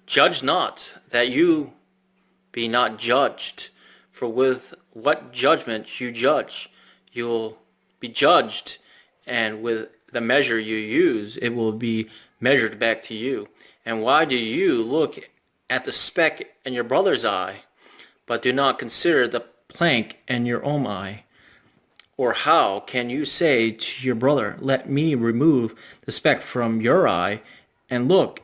Judge not, that you be not judged. For with what judgment you judge, you will be judged, and with the measure you use, it will be measured back to you. And why do you look at the speck in your brother's eye, but do not consider the plank in your own eye? Or how can you say to your brother, let me remove the speck from your eye, and look,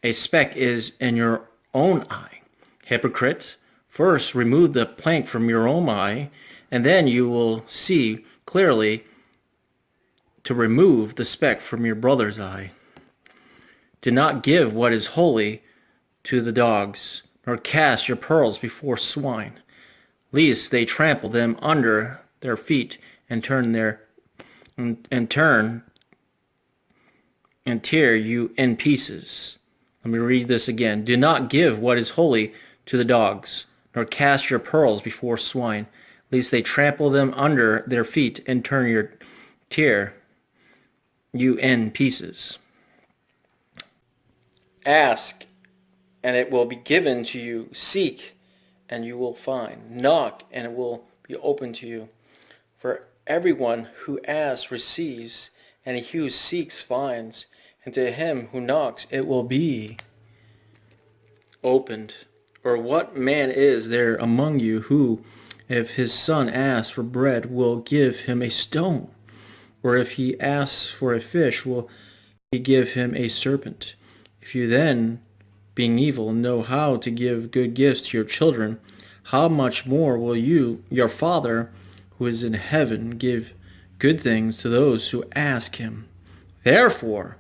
a speck is in your own eye? Hypocrite, first remove the plank from your own eye, and then you will see clearly to remove the speck from your brother's eye. Do not give what is holy to the dogs, nor cast your pearls before swine, lest they trample them under their feet and tear you in pieces. Let me read this again. Do not give what is holy to the dogs, nor cast your pearls before swine, lest they trample them under their feet and tear you in pieces. Ask, and it will be given to you. Seek, and you will find. Knock, and it will be opened to you. For everyone who asks receives, and he who seeks finds, and to him who knocks it will be opened. Or what man is there among you who, if his son asks for bread, will give him a stone? Or if he asks for a fish, will he give him a serpent? If you then, being evil, know how to give good gifts to your children, how much more will your Father who is in heaven give good things to those who ask him? Therefore,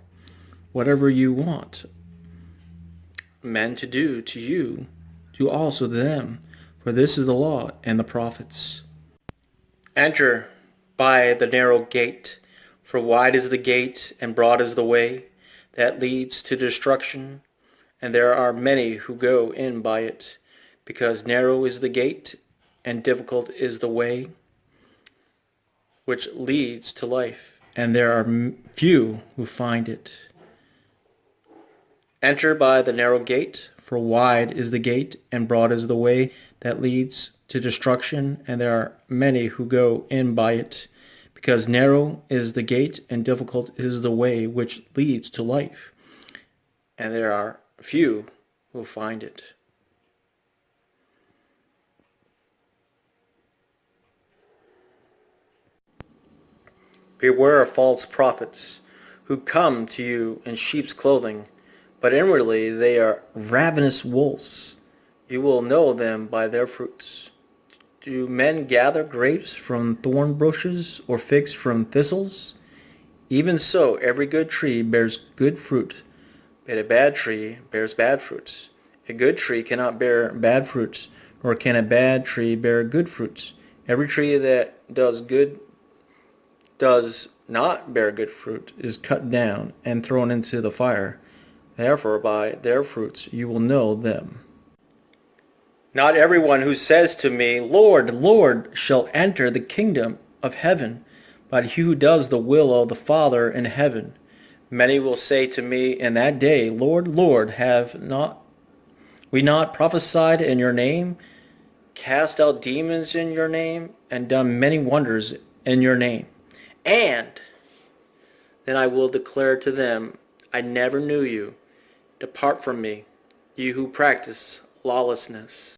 whatever you want men to do to you, do also to them, for this is the law and the prophets. Enter by the narrow gate, for wide is the gate and broad is the way that leads to destruction, and there are many who go in by it, because narrow is the gate and difficult is the way which leads to life, and there are few who find it. Enter by the narrow gate, for wide is the gate and broad is the way that leads to destruction, and there are many who go in by it, because narrow is the gate and difficult is the way which leads to life, and there are few who find it. Beware of false prophets, who come to you in sheep's clothing, but inwardly they are ravenous wolves. You will know them by their fruits. Do men gather grapes from thorn bushes, or figs from thistles? Even so, every good tree bears good fruit, but a bad tree bears bad fruits. A good tree cannot bear bad fruits, nor can a bad tree bear good fruits. Every tree that does not bear good fruit is cut down and thrown into the fire. Therefore, by their fruits you will know them. Not everyone who says to me, Lord, Lord, shall enter the kingdom of heaven, but he who does the will of the Father in heaven. Many will say to me in that day, Lord, Lord, have not we not prophesied in your name, cast out demons in your name, and done many wonders in your name? And then I will declare to them, I never knew you. Depart from me, you who practice lawlessness.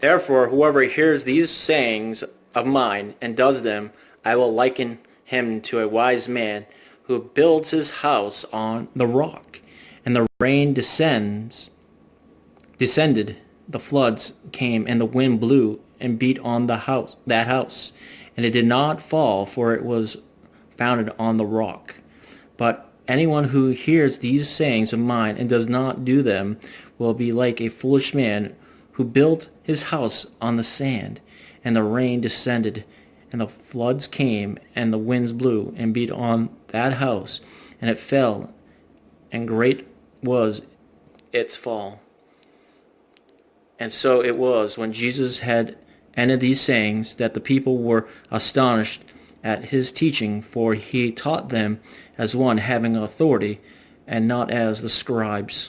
Therefore, whoever hears these sayings of mine and does them, I will liken him to a wise man who builds his house on the rock. And the rain descended, the floods came, and the wind blew and beat on that house, and it did not fall, for it was founded on the rock. But anyone who hears these sayings of mine and does not do them will be like a foolish man who built his house on the sand, and the rain descended, and the floods came, and the winds blew and beat on that house, and it fell, and great was its fall. And so it was, when Jesus had ended these sayings, that the people were astonished at his teaching, for he taught them as one having authority, and not as the scribes.